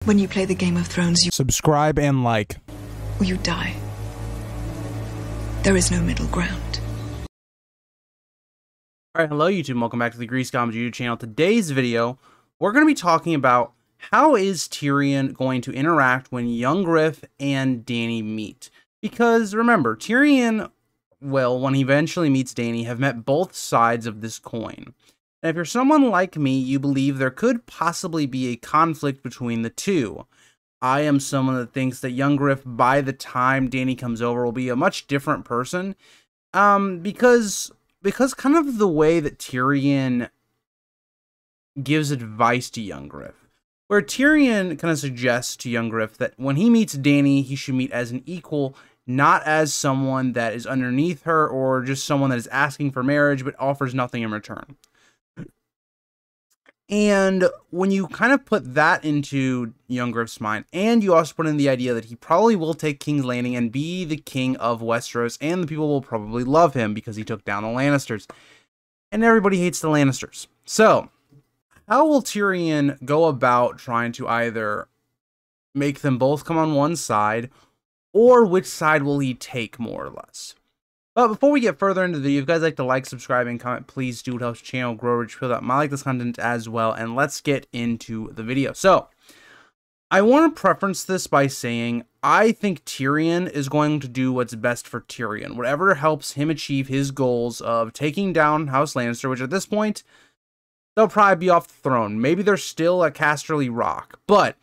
When you play the Game of Thrones, you subscribe and like, or you die. There is no middle ground. Alright, hello YouTube, welcome back to the Grease Comms YouTube channel. Today's video, we're going to be talking about how is Tyrion going to interact when Young Griff and Dany meet. Because remember, Tyrion, well, when he eventually meets Dany, have met both sides of this coin. And if you're someone like me, you believe there could possibly be a conflict between the two. I am someone that thinks that Young Griff, by the time Dany comes over, will be a much different person. Because kind of the way that Tyrion gives advice to Young Griff. Where Tyrion kind of suggests to Young Griff that when he meets Dany, he should meet as an equal, not as someone that is underneath her or just someone that is asking for marriage but offers nothing in return. And when you kind of put that into Young Griff's mind, and you also put in the idea that he probably will take King's Landing and be the king of Westeros, and the people will probably love him because he took down the Lannisters. And everybody hates the Lannisters. So, how will Tyrion go about trying to either make them both come on one side, or which side will he take more or less? But before we get further into the video, if you guys like to like, subscribe, and comment, please do. It helps the channel grow, reach people that might like this content as well. And let's get into the video. So, I want to preference this by saying, I think Tyrion is going to do what's best for Tyrion. Whatever helps him achieve his goals of taking down House Lannister, which at this point, they'll probably be off the throne. Maybe they're still at Casterly Rock. But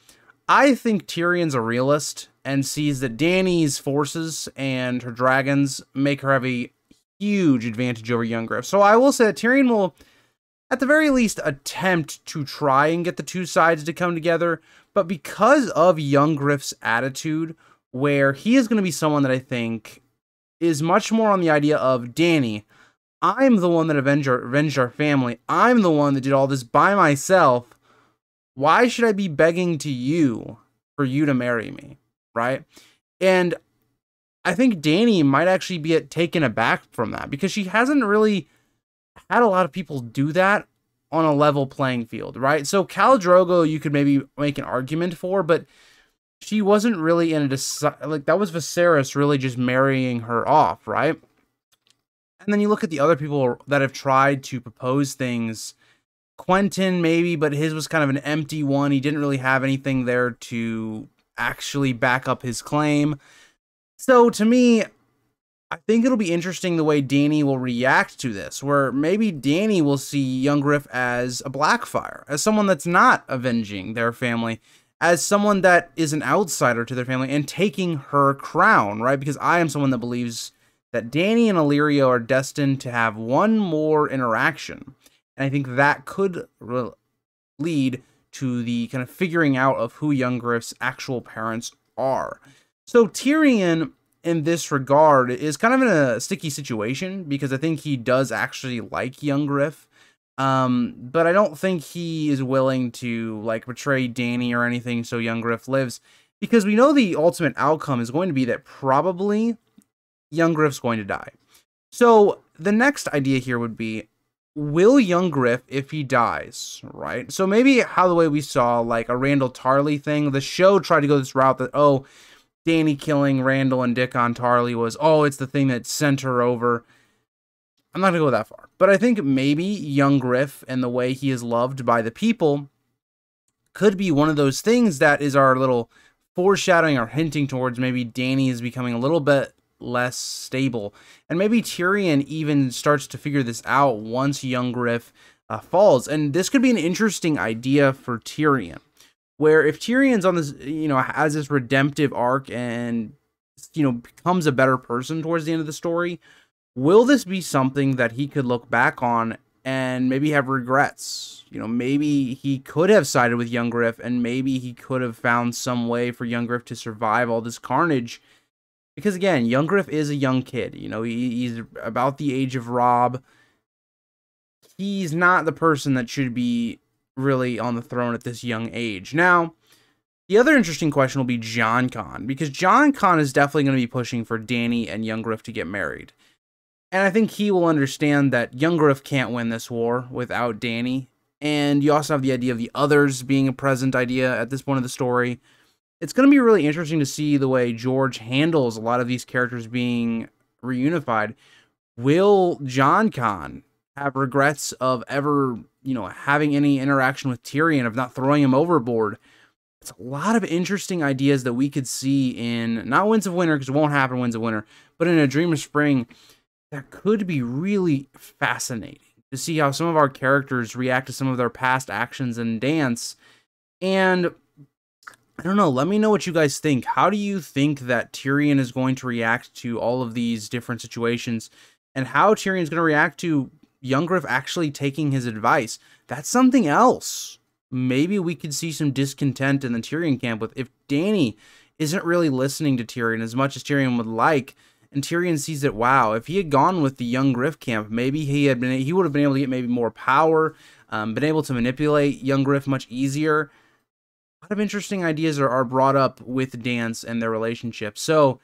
I think Tyrion's a realist and sees that Dany's forces and her dragons make her have a huge advantage over Young Griff. So I will say that Tyrion will, at the very least, attempt to try and get the two sides to come together. But because of Young Griff's attitude, where he is going to be someone that I think is much more on the idea of, Dany, I'm the one that avenged our family. I'm the one that did all this by myself. Why should I be begging to you for you to marry me? Right? And I think Dany might actually be taken aback from that because she hasn't really had a lot of people do that on a level playing field, right? So Khal Drogo you could maybe make an argument for, but she wasn't really in a like that was Viserys really just marrying her off, right? And then you look at the other people that have tried to propose things. Quentin maybe, but his was kind of an empty one. He didn't really have anything there to actually back up his claim. So to me, I think it'll be interesting the way Dany will react to this, where maybe Dany will see Young Griff as a Blackfire, as someone that's not avenging their family, as someone that is an outsider to their family and taking her crown, right? Because I am someone that believes that Dany and Illyrio are destined to have one more interaction. And I think that could lead to the kind of figuring out of who Young Griff's actual parents are. So Tyrion, in this regard, is kind of in a sticky situation because I think he does actually like Young Griff. But I don't think he is willing to like betray Dany or anything so Young Griff lives. Because we know the ultimate outcome is going to be that probably Young Griff's going to die. So the next idea here would be, will Young Griff, if he dies, right? So maybe how the way we saw like a Randall Tarly thing, the show tried to go this route that, oh, Dany killing Randall and Dickon Tarly was, oh, it's the thing that sent her over. I'm not going to go that far. But I think maybe Young Griff and the way he is loved by the people could be one of those things that is our little foreshadowing or hinting towards maybe Dany is becoming a little bit less stable, and maybe Tyrion even starts to figure this out once Young Griff falls. And this could be an interesting idea for Tyrion, where if Tyrion's on this, has this redemptive arc and becomes a better person towards the end of the story, will this be something that he could look back on and maybe have regrets? Maybe he could have sided with Young Griff, and maybe he could have found some way for Young Griff to survive all this carnage. Because again, Young Griff is a young kid. He's about the age of Robb. He's not the person that should be really on the throne at this young age. Now, the other interesting question will be Jon Con, because Jon Con is definitely going to be pushing for Dany and Young Griff to get married. And I think he will understand that Young Griff can't win this war without Dany. And you also have the idea of the others being a present idea at this point of the story. It's going to be really interesting to see the way George handles a lot of these characters being reunified. Will Jon Con have regrets of ever, having any interaction with Tyrion, of not throwing him overboard? It's a lot of interesting ideas that we could see in, not Winds of Winter, because it won't happen in Winds of Winter, but in A Dream of Spring, that could be really fascinating to see how some of our characters react to some of their past actions and dance. And I don't know, let me know what you guys think. How do you think that Tyrion is going to react to all of these different situations, and how Tyrion is going to react to Young Griff actually taking his advice? That's something else. Maybe we could see some discontent in the Tyrion camp with, if Dany isn't really listening to Tyrion as much as Tyrion would like, and Tyrion sees that, wow, if he had gone with the Young Griff camp, maybe he would have been able to get maybe more power, been able to manipulate Young Griff much easier. A lot of interesting ideas are brought up with Dance and their relationship. So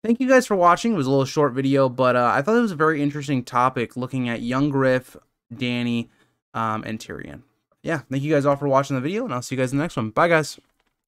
thank you guys for watching. It was a little short video, but I thought it was a very interesting topic, looking at Young Griff, Dany, and Tyrion. Yeah, thank you guys all for watching the video, and I'll see you guys in the next one. Bye, guys.